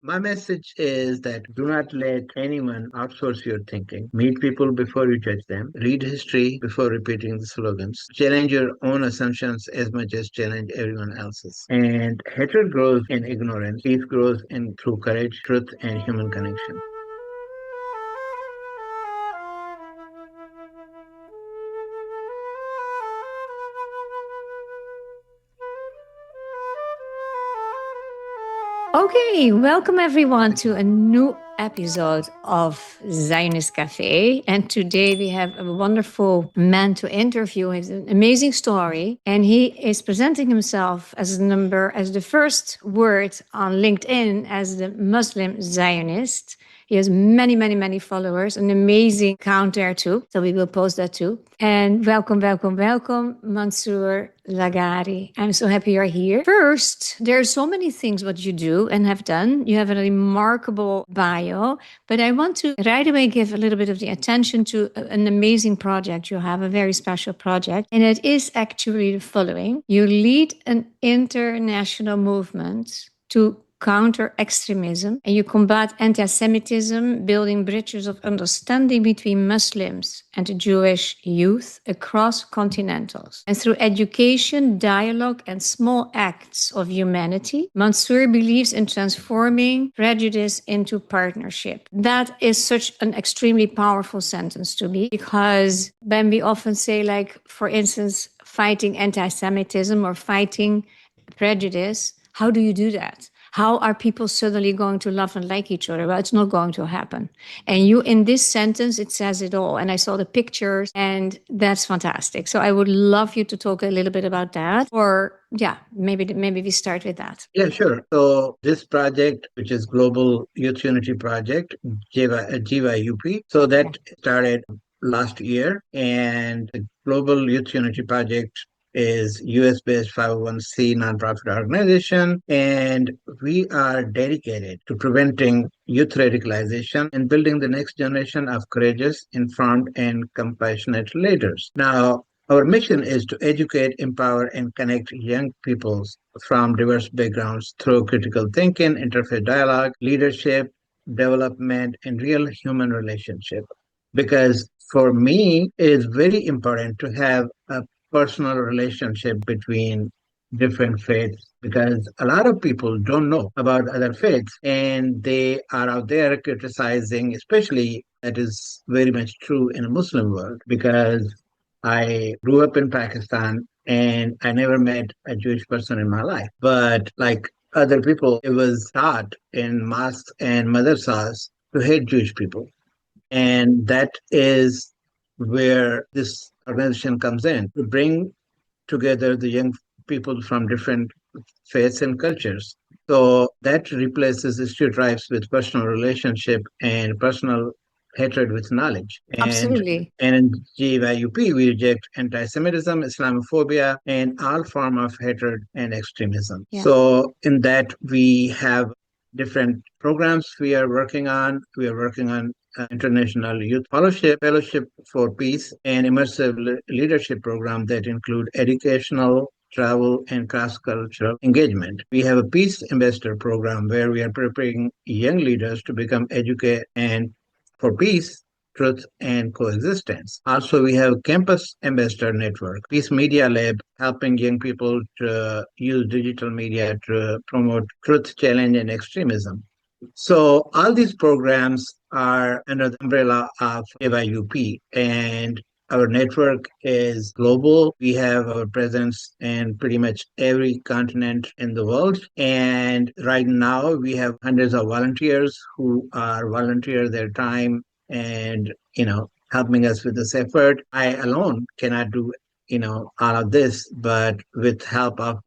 My message is that do not let anyone outsource your thinking. Meet people before you judge them. Read history before repeating the slogans. Challenge your own assumptions as much as challenge everyone else's. And hatred grows in ignorance. Peace grows in through courage, truth, and human connection. Okay, welcome everyone to a new episode of Zionist Café. And today we have a wonderful man to interview. He has an amazing story, and he is presenting himself as the first word on LinkedIn as the Muslim Zionist. He has many, many, many followers, an amazing account there too. So we will post that too. And welcome, welcome, welcome, Mansour Laghari. I'm so happy you're here. First, there are so many things what you do and have done. You have a remarkable bio, but I want to right away give a little bit of the attention to an amazing project. You have a very special project, and it is actually the following. You lead an international movement to counter extremism, and you combat anti-Semitism, building bridges of understanding between Muslims and the Jewish youth across continentals. And through education, dialogue, and small acts of humanity, Mansour believes in transforming prejudice into partnership. That is such an extremely powerful sentence to me, because when we often say, like, for instance, fighting anti-Semitism or fighting prejudice, how do you do that? How are people suddenly going to love and like each other? Well, it's not going to happen. And you, in this sentence, it says it all. And I saw the pictures, and that's fantastic. So I would love you to talk a little bit about that. Or yeah, maybe we start with that. Yeah, sure. So this project, which is Global Youth Unity Project, GYUP, so that started last year, and the Global Youth Unity Project is US-based 501c nonprofit organization, and we are dedicated to preventing youth radicalization and building the next generation of courageous, informed, and compassionate leaders. Now, our mission is to educate, empower, and connect young people from diverse backgrounds through critical thinking, interfaith dialogue, leadership, development, and real human relationship. Because for me, it is very important to have a personal relationship between different faiths, because a lot of people don't know about other faiths and they are out there criticizing, especially that is very much true in a Muslim world, because I grew up in Pakistan and I never met a Jewish person in my life. But like other people, it was taught in mosques and madrasas to hate Jewish people. And that is where this organization comes in, to bring together the young people from different faiths and cultures. So that replaces stereotypes with personal relationship and personal hatred with knowledge. Absolutely. And in GYUP, we reject anti-Semitism, Islamophobia, and all form of hatred and extremism. Yeah. So in that, we have different programs we are working on. We are working on International Youth Fellowship for Peace, and immersive leadership program that include educational, travel, and cross-cultural engagement. We have a Peace Ambassador program where we are preparing young leaders to become educate and for peace, truth, and coexistence. Also, we have Campus Ambassador Network, Peace Media Lab, helping young people to use digital media to promote truth, challenge, and extremism. So all these programs are under the umbrella of AYUP, and our network is global. We have our presence in pretty much every continent in the world. And right now we have hundreds of volunteers who are volunteer their time and, helping us with this effort. I alone cannot do, all of this, but with help of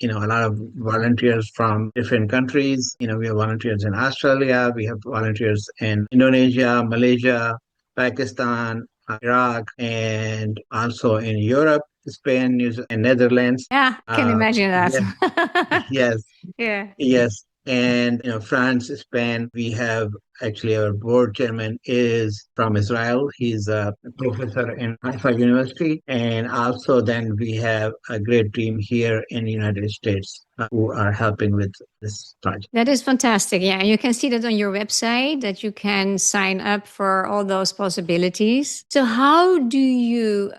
a lot of volunteers from different countries. We have volunteers in Australia, we have volunteers in Indonesia, Malaysia, Pakistan, Iraq, and also in Europe, Spain, New Zealand, and Netherlands. Yeah, can imagine that. Yeah, yes, Yeah. yes. And France, Spain. We have actually our board chairman is from Israel. He's a professor in Haifa University, and also then we have a great team here in the United States who are helping with this project. That is fantastic. Yeah, and you can see that on your website that you can sign up for all those possibilities. So how do you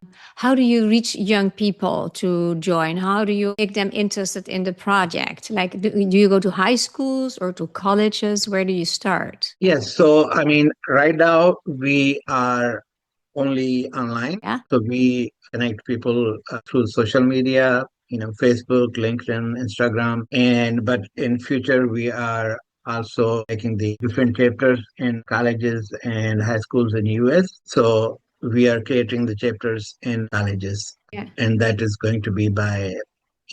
reach young people to join? How do you make them interested in the project? Like do you go to high schools or to colleges? Where do you start? Yes, so I mean, right now we are only online. Yeah. So we connect people through social media, Facebook, LinkedIn, Instagram, and but in future we are also making the different chapters in colleges and high schools in US. So we are creating the chapters in colleges, Yeah. and that is going to be by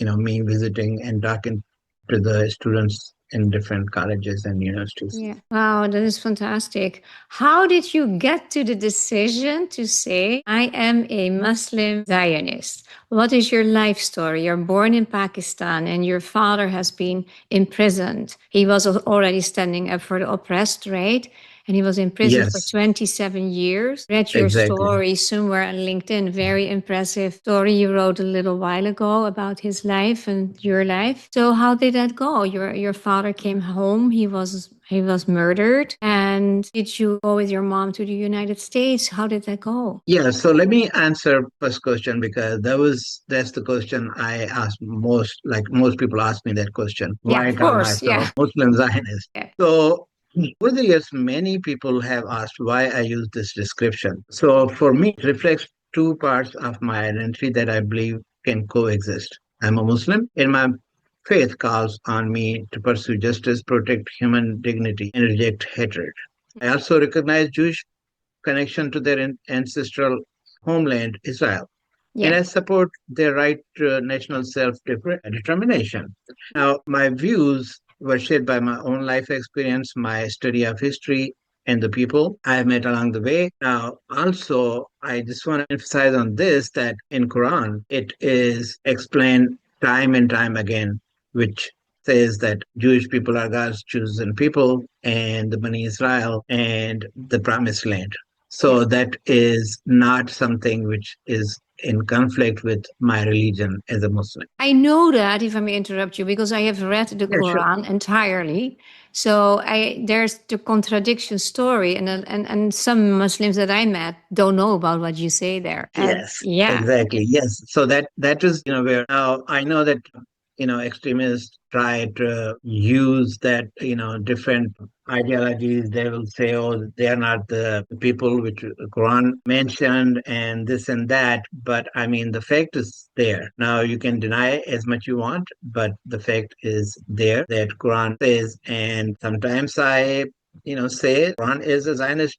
me visiting and talking to the students in different colleges and universities. Yeah. Wow, that is fantastic. How did you get to the decision to say, I am a Muslim Zionist? What is your life story? You're born in Pakistan and your father has been imprisoned. He was already standing up for the oppressed, right? And he was in prison for Yes, 27 years. Read your exactly. story somewhere on LinkedIn. Very impressive story you wrote a little while ago about his life and your life. So how did that go? Your father came home. He was murdered. And did you go with your mom to the United States? How did that go? Yeah, so let me answer first question because that's the question I ask most, like most people ask me that question. Yeah, Why of call course. myself Yeah. Muslim Zionist? Yeah. So over the years, many people have asked why I use this description. So for me, it reflects two parts of my identity that I believe can coexist. I'm a Muslim, and my faith calls on me to pursue justice, protect human dignity, and reject hatred. I also recognize Jewish connection to their ancestral homeland, Israel. And Yeah. I support their right to national self determination. Now, my views were shaped by my own life experience, my study of history, and the people I have met along the way. Now, also, I just want to emphasize on this that in Quran, it is explained time and time again, which says that Jewish people are God's chosen people and the Bani Israel and the promised land. Yeah. So that is not something which is in conflict with my religion as a Muslim. I know that, if I may interrupt you, because I have read the Yeah, sure. Quran entirely. So there's the contradiction story, and some Muslims that I met don't know about what you say there. And Yes, yeah. exactly. Yes. So that is, where now I know that, extremists try to use that, different ideologies. They will say, oh, they are not the people which Quran mentioned and this and that. But I mean, the fact is there. Now you can deny as much you want, but the fact is there that Quran says, and sometimes I, say Quran is a Zionist,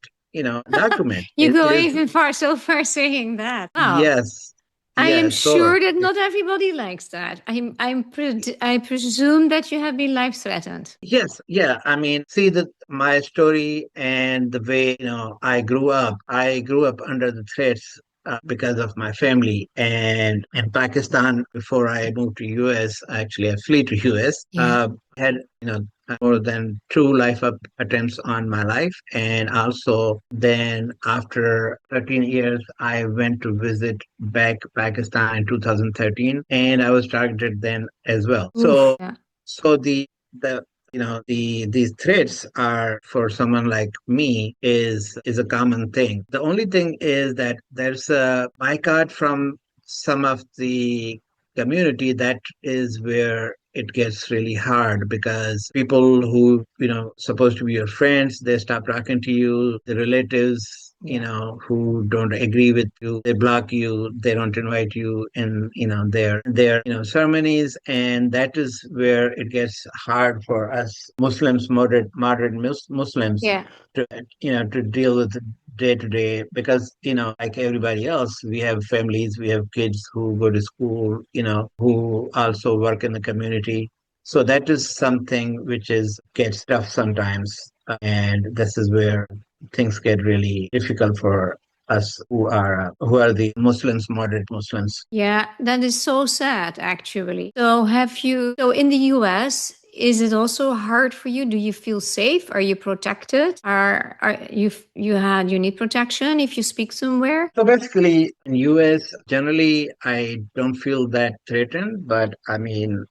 document. You It go is. even so far saying that. Wow. Yes, I am yes. So sure that not everybody likes that. I presume that you have been life threatened. yes, yeah. I mean, see that my story and the way I grew up. I grew up under the threats because of my family and in Pakistan. Before I moved to US, actually I flee to US. Yeah. Had more than two attempts on my life, and also then after 13 years, I went to visit back Pakistan in 2013, and I was targeted then as well. Oof. So Yeah. so the these threats are for someone like me is a common thing. The only thing is that there's a boycott from some of the community. That is where it gets really hard because people who supposed to be your friends, they stop talking to you. The relatives, Yeah. who don't agree with you, they block you. They don't invite you in their ceremonies, and that is where it gets hard for us Muslims, moderate Muslims, Yeah. to deal with day to day because like everybody else, we have families, we have kids who go to school, who also work in the community. So that is something which is gets tough sometimes, and this is where things get really difficult for us who are the Muslims, moderate Muslims. Yeah, that is so sad, actually. So in the US, is it also hard for you? Do you feel safe? Are you protected? You need protection if you speak somewhere? So basically, in US, generally, I don't feel that threatened, but I mean,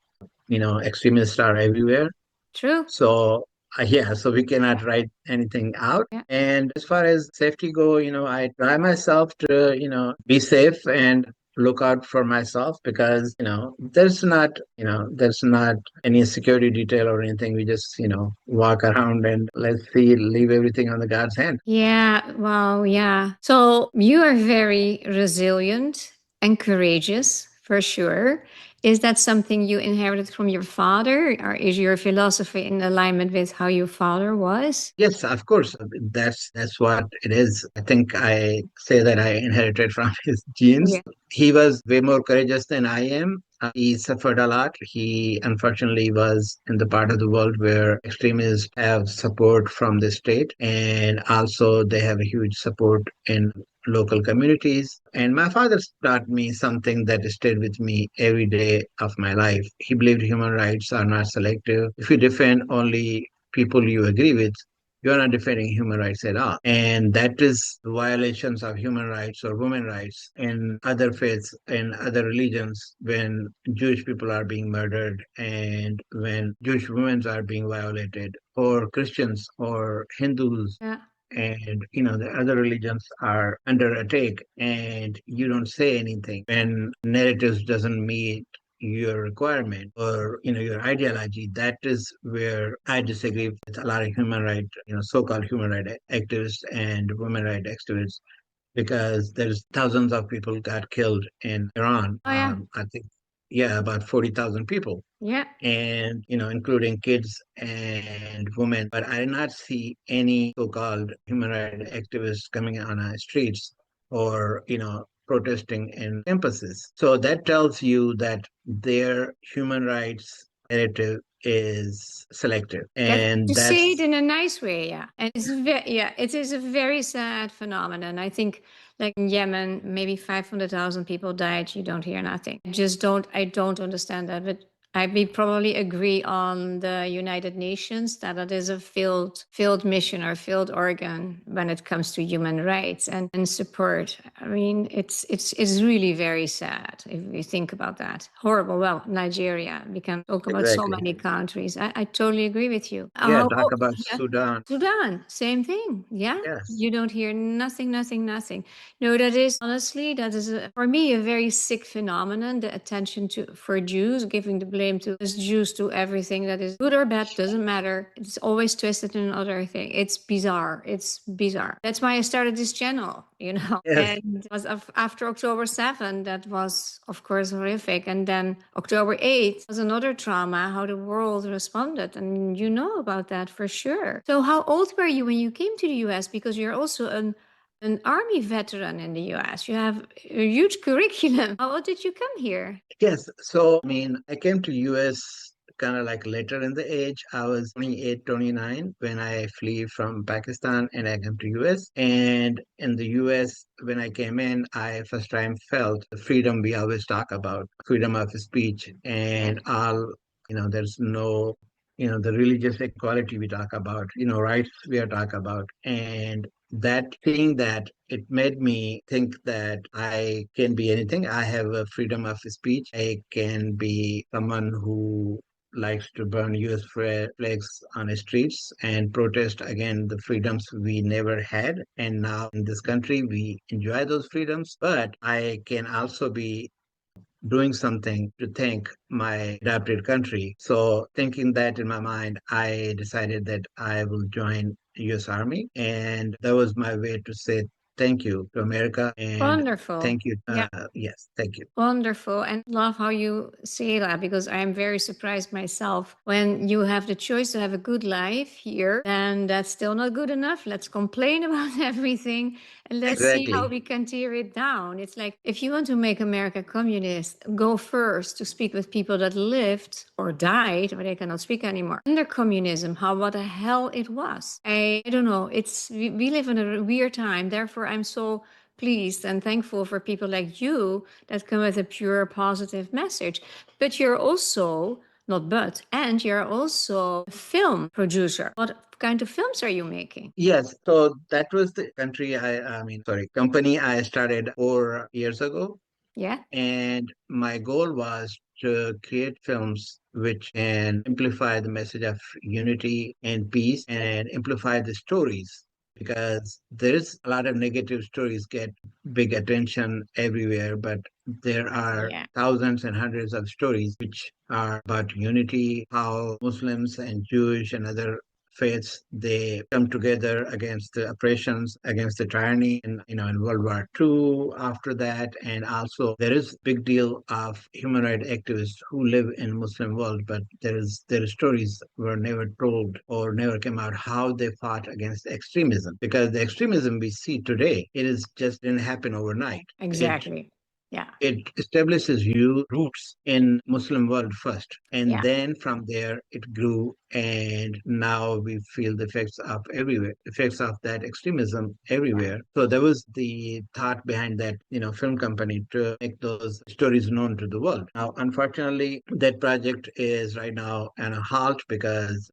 extremists are everywhere. True. So yeah, so we cannot write anything out. Yeah. And as far as safety go, I try myself to, be safe and look out for myself because, there's not any security detail or anything. We just, walk around and leave everything on the God's hand. Yeah, well, yeah. So you are very resilient and courageous for sure. Is that something you inherited from your father, or is your philosophy in alignment with how your father was? Yes, of course. That's what it is. I think I say that I inherited from his genes. Yeah. He was way more courageous than I am. He suffered a lot. He unfortunately was in the part of the world where extremists have support from the state, and also they have a huge support in local communities. And my father taught me something that stayed with me every day of my life. He believed human rights are not selective. If you defend only people you agree with, you're not defending human rights at all. And that is violations of human rights or women rights in other faiths, in other religions, when Jewish people are being murdered and when Jewish women are being violated, or Christians or Hindus Yeah. and the other religions are under attack and you don't say anything when narratives doesn't meet your requirement or your ideology. That is where I disagree with a lot of human rights, so-called human rights activists and women rights activists, because there's thousands of people got killed in Iran. Oh, yeah. I think, yeah, about 40,000 people, Yeah. and including kids and women. But I did not see any so-called human rights activists coming on our streets or protesting in campuses. So that tells you that their human rights narrative is selective, That and to say it that's in a nice way, yeah. And yeah, it is a very sad phenomenon. I think like in Yemen, maybe 500,000 people died. You don't hear nothing. I don't understand that. But we probably agree on the United Nations that it is a failed mission or failed organ when it comes to human rights and support. I mean, it's really very sad if you think about that. Horrible. Well, Nigeria. We can talk about so exactly. many countries. I totally agree with you. Yeah, How? talk about Yeah. Sudan. Sudan, same thing. Yeah. Yes, You don't hear nothing, nothing, nothing. No, that is honestly, for me a very sick phenomenon. The attention for Jews, giving the blame to us Jews to everything that is good or bad, doesn't matter. It's always twisted in another thing. It's bizarre. It's bizarre. That's why I started this channel, yes, And it was after October 7th, that was, of course, horrific. And then October 8th was another trauma, how the world responded. And you know about that for sure. So, how old were you when you came to the US? Because you're also an army veteran in the US. You have a huge curriculum. How old did you come here? yes. So, I mean, I came to US kind of like later in the age. I was 28, 29 when I flee from Pakistan and I came to US. And in the US, when I came in, I first time felt the freedom we always talk about, freedom of speech Yeah. and all, there's no, the religious equality we talk about, rights we are talk about. And that thing that it made me think that I can be anything. I have a freedom of speech. I can be someone who likes to burn US flags on the streets and protest against the freedoms we never had. And now in this country, we enjoy those freedoms. But I can also be doing something to thank my adopted country. So thinking that in my mind, I decided that I will join US Army. And that was my way to say thank you to America and Wonderful. thank you. Yeah. Yes, thank you. Wonderful. And love how you say that because I am very surprised myself. When you have the choice to have a good life here, and that's still not good enough. Let's complain about everything and let's see how Exactly. we can tear it down. It's like if you want to make America communist, go first to speak with people that lived or died or they cannot speak anymore under communism, what the hell it was. I don't know. We live in a weird time. Therefore, I'm so pleased and thankful for people like you that come with a pure positive message. But you're also and you're also a film producer. What kind of films are you making? Yes, so that was the company I started 4 years ago. Yeah. And my goal was to create films which can amplify the message of unity and peace and amplify the stories, because there's a lot of negative stories get big attention everywhere, but there are Yeah. thousands and hundreds of stories which are about unity, how Muslims and Jewish and other faiths, they come together against the oppressions, against the tyranny in World War II after that. And also there is big deal of human rights activists who live in Muslim world, but their stories were never told or never came out how they fought against extremism, because the extremism we see today, it is just didn't happen overnight. Exactly. Yeah. It establishes you roots in Muslim world first, and Yeah. then from there it grew, and now we feel the effects of everywhere, effects of that extremism Yeah. everywhere. So there was the thought behind that, film company, to make those stories known to the world. Now, unfortunately, that project is right now on a halt because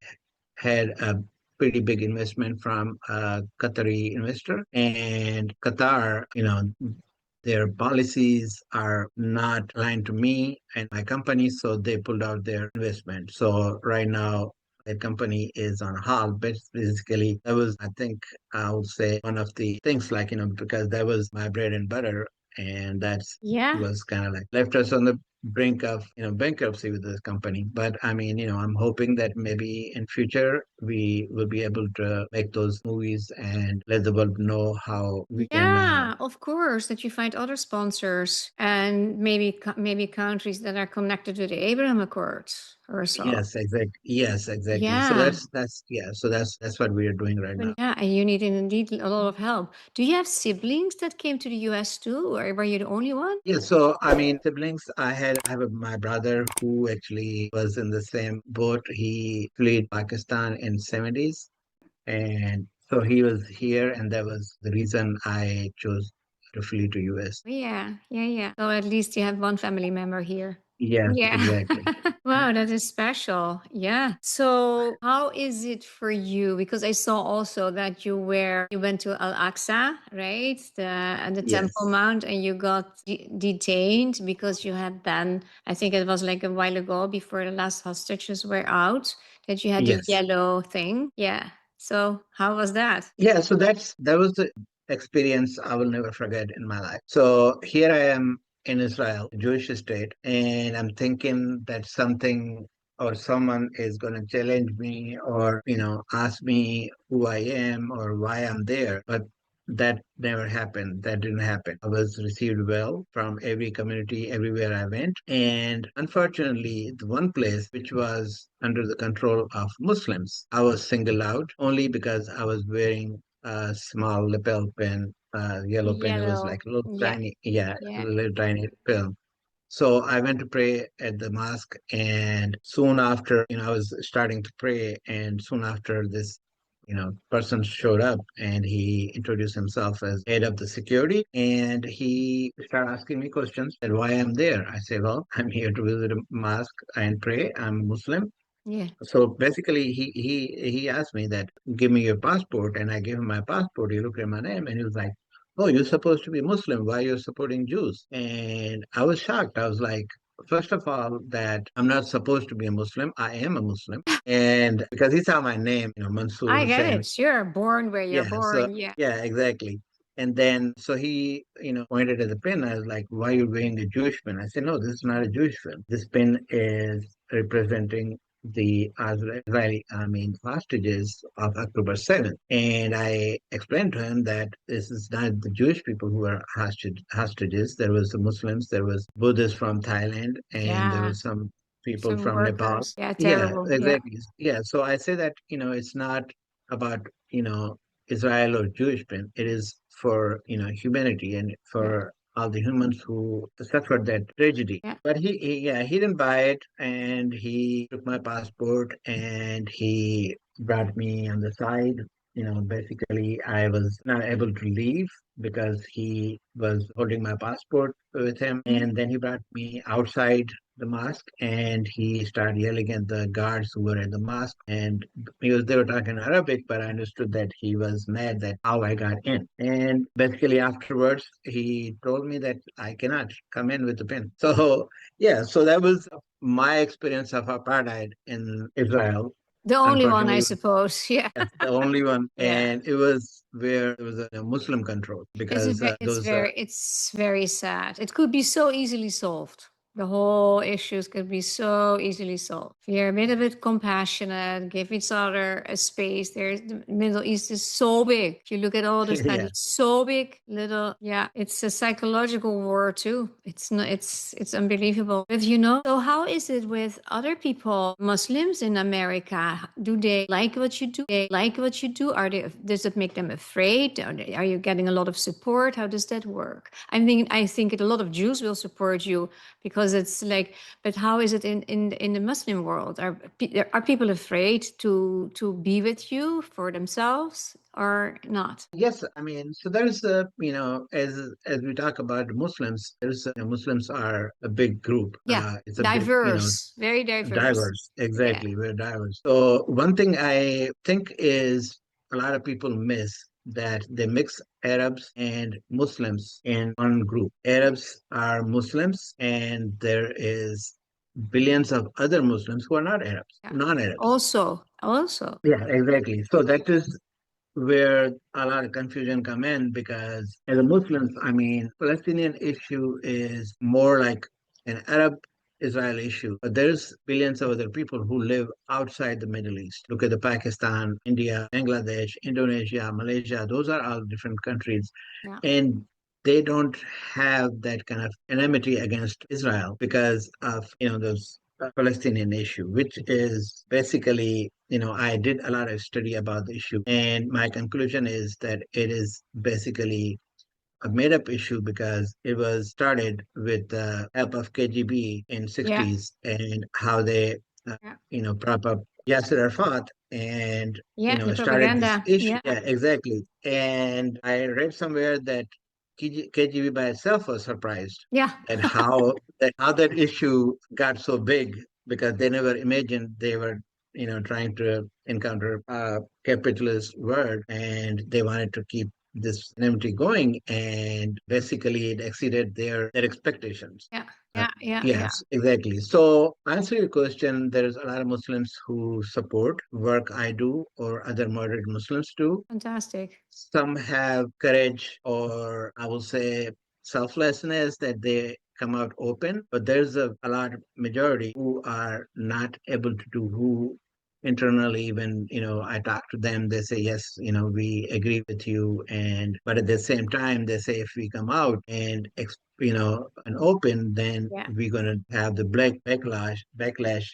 had a pretty big investment from a Qatari investor, and Qatar, their policies are not aligned to me and my company, so they pulled out their investment. So right now, the company is on hold. But basically, that was, I think, I would say one of the things, like, because that was my bread and butter, and that's Yeah. was kind of like left us on the brink of bankruptcy with this company. But I mean, I'm hoping that maybe in future we will be able to make those movies and let the world know how we can. Yeah, of course, that you find other sponsors and maybe countries that are connected to the Abraham Accords or so. Yes, exactly. Yes, exactly. So Yeah. that's yeah. So that's what we are doing right But now. yeah, and you need indeed a lot of help. Do you have siblings that came to the US too, or were you the only one? Yeah. So I mean, siblings. I have my brother who actually was in the same boat. He fled Pakistan in '70s, and so he was here, and that was the reason I chose to flee to US. Yeah, yeah, yeah. So at least you have one family member here. Yes, Yeah. exactly. Wow, that is special. Yeah. So how is it for you? Because I saw also that you went to Al-Aqsa, right? The Temple Yes. Mount, and you got detained because you had then, I think it was like a while ago before the last hostages were out, that you had the Yes. yellow thing. Yeah. So how was that? Yeah, so that was the experience I will never forget in my life. So here I am in Israel, Jewish state, and I'm thinking that something or someone is going to challenge me, or ask me who I am or why I'm there. But that never happened. That didn't happen. I was received well from every community everywhere I went. And unfortunately, the one place which was under the control of Muslims, I was singled out only because I was wearing a small lapel pin, yellow pin. It was Yellow. like a little Yeah. tiny, yeah, a Yeah. little tiny pin. So I went to pray at the mosque, and soon after, I was starting to pray, and soon after this, person showed up, and he introduced himself as head of the security, and he started asking me questions and why I'm there. I say, well, I'm here to visit a mosque and pray. I'm Muslim. Yeah. So basically, he asked me that, give me your passport, and I gave him my passport. He looked at my name, and he was like, "Oh, you're supposed to be Muslim. Why you're supporting Jews?" And I was shocked. I was like, first of all, that I'm not supposed to be a Muslim. I am a Muslim, and because he saw my name, Mansour I get Hussein. it. Sure. Born where you're Yeah. So born. Yeah. yeah, exactly. And then so he, pointed at the pin. I was like, "Why are you wearing a Jewish pin?" I said, "No, this is not a Jewish pin. This pin is representing the Israeli, hostages of October 7th." And I explained to him that this is not the Jewish people who are hostages. There was the Muslims, there was Buddhists from Thailand, and there Yeah. was some people Some from Nepal. workers. Yeah. Yeah, Terrible. Yeah. exactly. Yeah. So I say that, it's not about, Israel or Jewish pain. It is for, humanity and Yeah. for all the humans who suffered that tragedy. Yeah. But he didn't buy it, and he took my passport and he brought me on the side. Basically, I was not able to leave because he was holding my passport with him. Mhm. And then he brought me outside the mosque, and he started yelling at the guards who were at the mosque. And they were talking Arabic, but I understood that he was mad that how I got in. And basically afterwards, he told me that I cannot come in with the pin. So yeah, so that was my experience of apartheid in Israel. The only one, I Unfortunately, suppose. Yeah. that's the only one, Yeah. and it was where there was a Muslim control because those It's very sad. It could be so easily solved. The whole issues could be so easily solved. If you're a bit compassionate, give each other a space. There's the Middle East is so big. If you look at all the yeah. studies, so big, little, yeah, it's a psychological war too. It's not, it's unbelievable. But so how is it with other people, Muslims in America? Do they like what you do? They like what you do? Does it make them afraid? Are you getting a lot of support? How does that work? I think a lot of Jews will support you because it's like, but how is it in the Muslim world? Are people afraid to be with you for themselves or not? Yes, I mean, so there's as we talk about Muslims, there's Muslims are a big group. Yeah, It's a big, diverse, very diverse. diverse. Yeah, Exactly, we're diverse. So one thing I think is a lot of people miss that they mix Arabs and Muslims in one group. Arabs are Muslims, and there is billions of other Muslims who are not Arabs, yeah. non-Arabs. Also, Yeah, exactly. So that is where a lot of confusion come in because as a Muslims, I mean, Palestinian issue is more like an Arab Israel issue. But there's billions of other people who live outside the Middle East. Look at the Pakistan, India, Bangladesh, Indonesia, Malaysia. Those are all different countries. yeah, And they don't have that kind of enmity against Israel because of, those Palestinian issue, which is basically, I did a lot of study about the issue. And my conclusion is that it is basically a made-up issue because it was started with the help of KGB in yeah, 60s and how they, yeah, prop up Yasser Arafat and, yeah. The started this propaganda. issue. Yeah, Yeah, exactly. And I read somewhere that KGB by itself was surprised yeah, at how that issue got so big because they never imagined they were trying to encounter a capitalist world and they wanted to keep this anonymity going, and basically it exceeded their expectations. yeah, Uh, yeah, yeah, yeah. yes, exactly. So, answer your question, there's a lot of Muslims who support work I do or other moderate Muslims do. Fantastic. Some have courage, or I will say selflessness, that they come out open, but there's a lot of majority who are not able to do, who internally, when I talk to them, they say yes, we agree with you, and but at the same time they say if we come out and and open, then Yeah, we're going to have the black backlash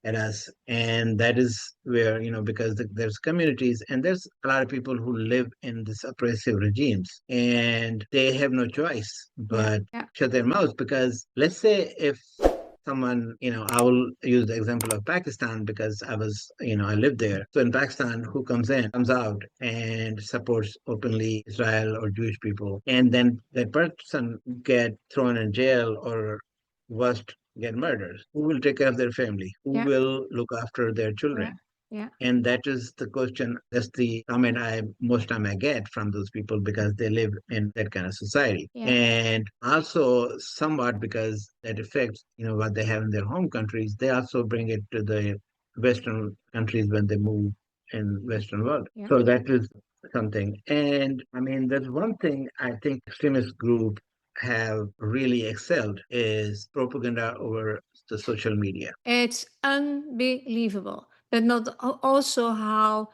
at us. And that is where, because there's communities and there's a lot of people who live in these oppressive regimes and they have no choice yeah, but yeah, shut their mouths. Because let's say if someone, I will use the example of Pakistan because I lived there. So in Pakistan, who comes out and supports openly Israel or Jewish people, and then that person get thrown in jail or worst, get murdered. Who will take care of their family? Who yeah, will look after their yeah, children? yeah, And that is the question. That's the comment I most time I get from those people because they live in that kind of society. yeah, And also somewhat because that affects, what they have in their home countries, they also bring it to the Western countries when they move in Western world. yeah. So that is something. And I mean, there's one thing I think extremist group have really excelled is propaganda over the social media. It's unbelievable. But not also how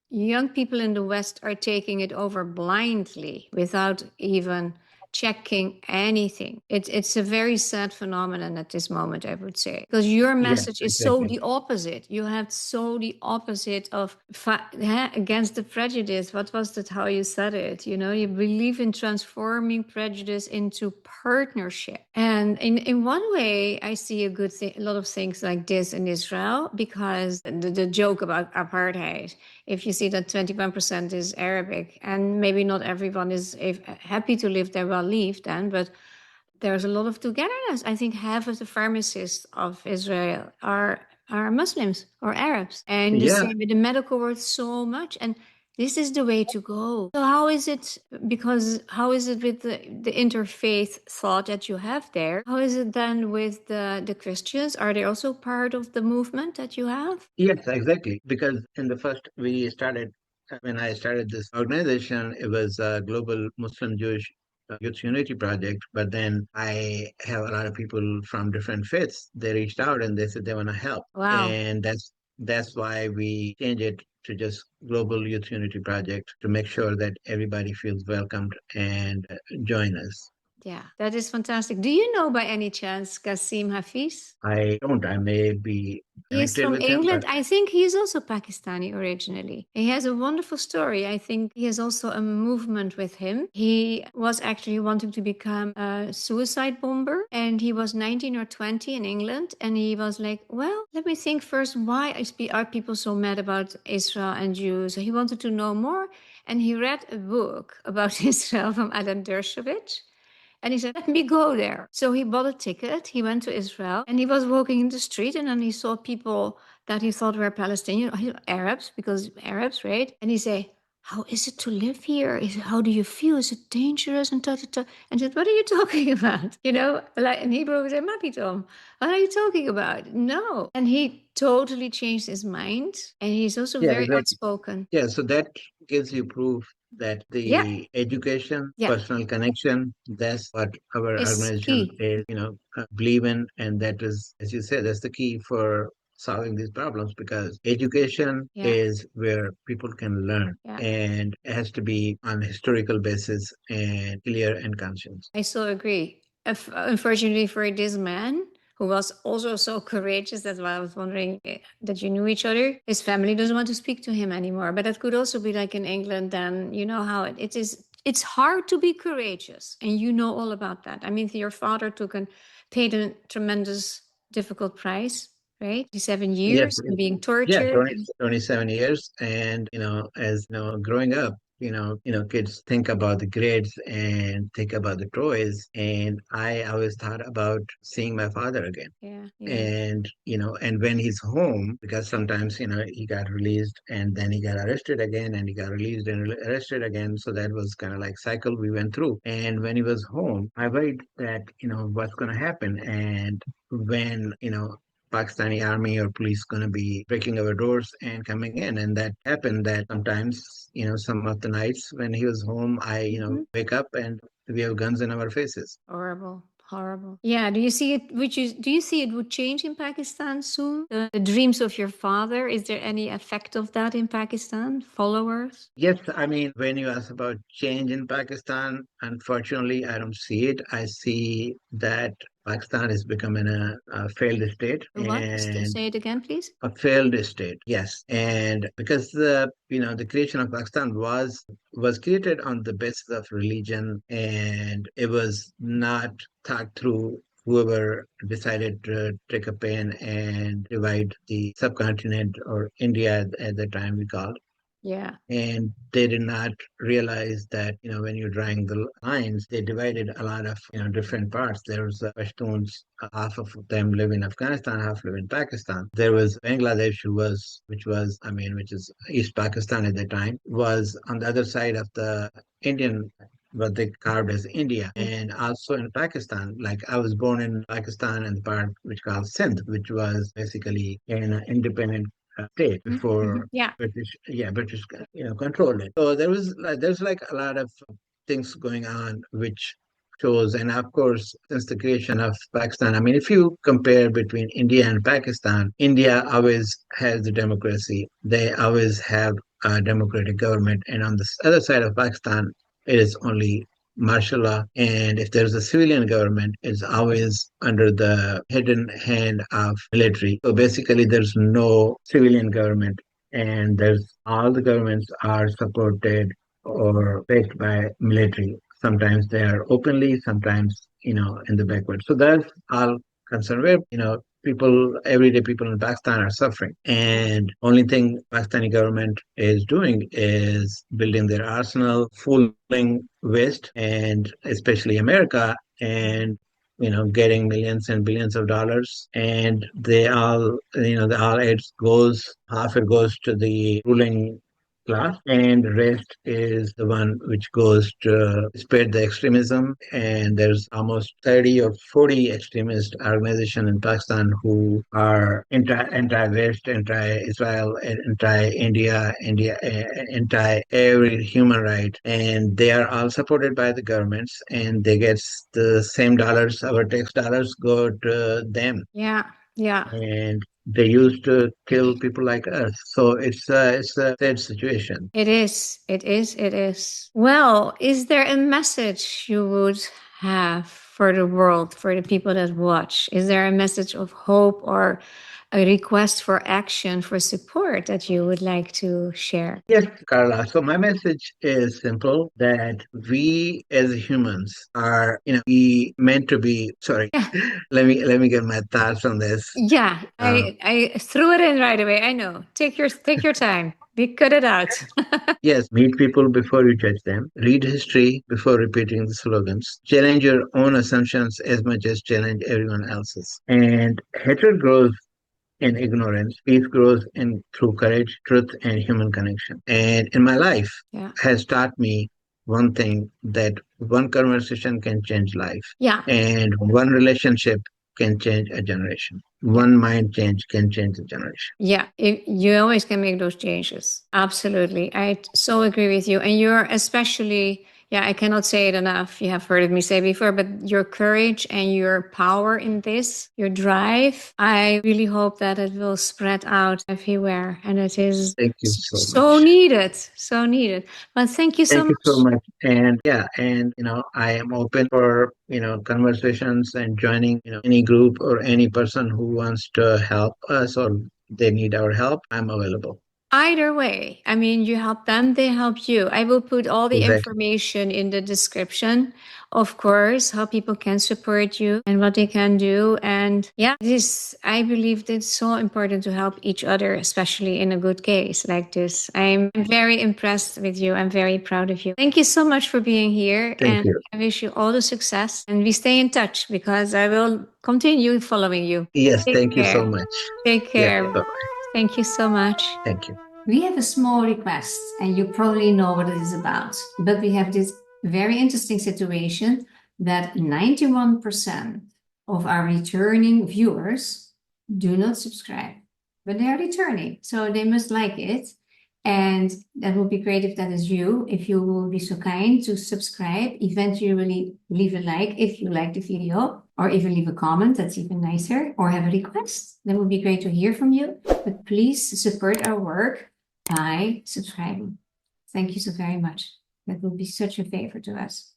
young people in the West are taking it over blindly without even checking anything. It's a very sad phenomenon at this moment, I would say, because your Yes, message is so exactly. the opposite. You have so the opposite of against the prejudice. What was that? How you said it? You believe in transforming prejudice into partnership. And in one way, I see a lot of things like this in Israel because the joke about apartheid. If you see that 21% is Arabic, and maybe not everyone is happy to live there, well, leave then, but there's a lot of togetherness. I think half of the pharmacists of Israel are Muslims or Arabs, and the Yeah, same with the medical world so much. And this is the way to go. So how is it? Because how is it with the interfaith thought that you have there? How is it then with the Christians? Are they also part of the movement that you have? yes, exactly. Because in the first, we started, when I started this organization, it was a global Muslim Jewish youth unity project. But then I have a lot of people from different faiths. They reached out and they said they want to help. Wow. And that's why we changed it to just Global Youth Unity Project to make sure that everybody feels welcomed and join us. Yeah, that is fantastic. Do you know by any chance Qasim Hafiz? I don't, I may be He's connected from with him, but England. I think he's also Pakistani originally. He has a wonderful story. I think he has also a movement with him. He was actually wanting to become a suicide bomber, and he was 19 or 20 in England. And he was like, well, let me think first, why are people so mad about Israel and Jews? So he wanted to know more. And he read a book about Israel from Alan Dershowitz. And he said, let me go there. So he bought a ticket. He went to Israel and he was walking in the street. And then he saw people that he thought were Palestinian, Arabs, because Arabs, right? And he said, how is it to live here? How do you feel? Is it dangerous? And ta, ta, ta. And he said, what are you talking about? Like in Hebrew, we say, Mapitom. What are you talking about? No. And he totally changed his mind. And he's also yeah, very exactly. outspoken. Yeah, so that gives you proof that Yeah. the education, Yeah. personal connection, that's what our Is organization key. is, believe in. And that is, as you said, that's the key for solving these problems because education Yeah. is where people can learn Yeah. and it has to be on a historical basis and clear and conscious. I so agree. Unfortunately for this man, who was also so courageous, that's why I was wondering that you knew each other. His family doesn't want to speak to him anymore. But that could also be like in England, then you know how it is. It's hard to be courageous, and you know all about that. I mean, your father paid a tremendous, difficult price, right? 7 years Yes, and being yeah, tortured. 20, 27 years. And, as growing up, kids think about the grades and think about the toys. And I always thought about seeing my father again. Yeah, yeah, And when he's home, because sometimes, he got released and then he got arrested again and he got released and arrested again. So that was kind of like cycle we went through. And when he was home, I worried that, what's going to happen. And when, Pakistani army or police going to be breaking our doors and coming in. And that happened that sometimes, some of the nights when he was home, I, Mhm. wake up and we have guns in our faces. Horrible, horrible. Yeah, do you see it? Do you see it would change in Pakistan soon? The dreams of your father. Is there any effect of that in Pakistan? Followers? Yes, I mean, when you ask about change in Pakistan, unfortunately, I don't see it. I see that Pakistan is becoming a failed state What? and Say it again, please. a failed state. Yes, and because the creation of Pakistan was created on the basis of religion, and it was not thought through. Whoever decided to take a pen and divide the subcontinent or India at the time we called, Yeah. and they did not realize that when you're drawing the lines they divided a lot of different parts. There was Pashtuns, half of them live in Afghanistan, half live in Pakistan. There was Bangladesh, which is East Pakistan at the time, was on the other side of the Indian, what they carved as India. Mm. And also in Pakistan, like I was born in Pakistan and the part which called Sindh, which was basically an independent state Mhm, before mhm. Yeah. British, controlled it. So there's like a lot of things going on which shows, and of course, since the creation of Pakistan, I mean, if you compare between India and Pakistan, India always has the democracy. They always have a democratic government, and on the other side of Pakistan, it is only martial law. And if there's a civilian government, it's always under the hidden hand of military. So basically, there's no civilian government, and there's all the governments are supported or backed by military. Sometimes they are openly, sometimes in the backward. So that's all concerned where everyday people in Pakistan are suffering, and only thing Pakistani government is doing is building their arsenal, fooling West and especially America, and getting millions and billions of dollars, and they all, all it goes, half it goes to the ruling class, and the rest is the one which goes to spread the extremism. And there's almost 30 or 40 extremist organizations in Pakistan who are anti-West, anti-Israel, anti-India, anti every human right, and they are all supported by the governments, and they get the same dollars, our tax dollars go to them, Yeah. Yeah. and they used to kill people like us. So it's a sad situation. It is. It is. It is. Well, is there a message you would have for the world, for the people that watch? Is there a message of hope or a request for action, for support that you would like to share? Yes, Carla. So my message is simple, that we as humans are, we meant to be. Sorry, Yeah. let me get my thoughts on this. Yeah. Uh, I threw it in right away. I know. Take your time. We cut it out. Yes, meet people before you judge them. Read history before repeating the slogans. Challenge your own assumptions as much as challenge everyone else's. And hatred grows in ignorance. Peace grows in through courage, truth, and human connection. And in my life Yeah. has taught me one thing, that one conversation can change life, Yeah. and one relationship can change a generation. One mind change can change a generation. Yeah, you always can make those changes. Absolutely. I so agree with you. And you're especially, yeah, I cannot say it enough. You have heard me say before, but your courage and your power in this, your drive, I really hope that it will spread out everywhere. And it is Thank you so so much. needed, so needed. But thank you so Thank you so much. much. And yeah, and I am open for, conversations and joining, any group or any person who wants to help us, or they need our help. I'm available. Either way, I mean, you help them, they help you. I will put all the Exactly. information in the description, of course, how people can support you and what they can do. And yeah, this, I believe it's so important to help each other, especially in a good case like this. I'm very impressed with you. I'm very proud of you. Thank you so much for being here. Thank And you. I wish you all the success. And we stay in touch because I will continue following you. Yes, Take thank you so care. much. Take Yeah, care. bye-bye. Thank you so much. Thank you. We have a small request, and you probably know what it is about. But we have this very interesting situation that 91% of our returning viewers do not subscribe, but they are returning, so they must like it. And that would be great if that is you, if you will be so kind to subscribe, eventually leave a like if you like the video, or even leave a comment, that's even nicer, or have a request. That would be great to hear from you. But please support our work by subscribing. Thank you so very much. That will be such a favor to us.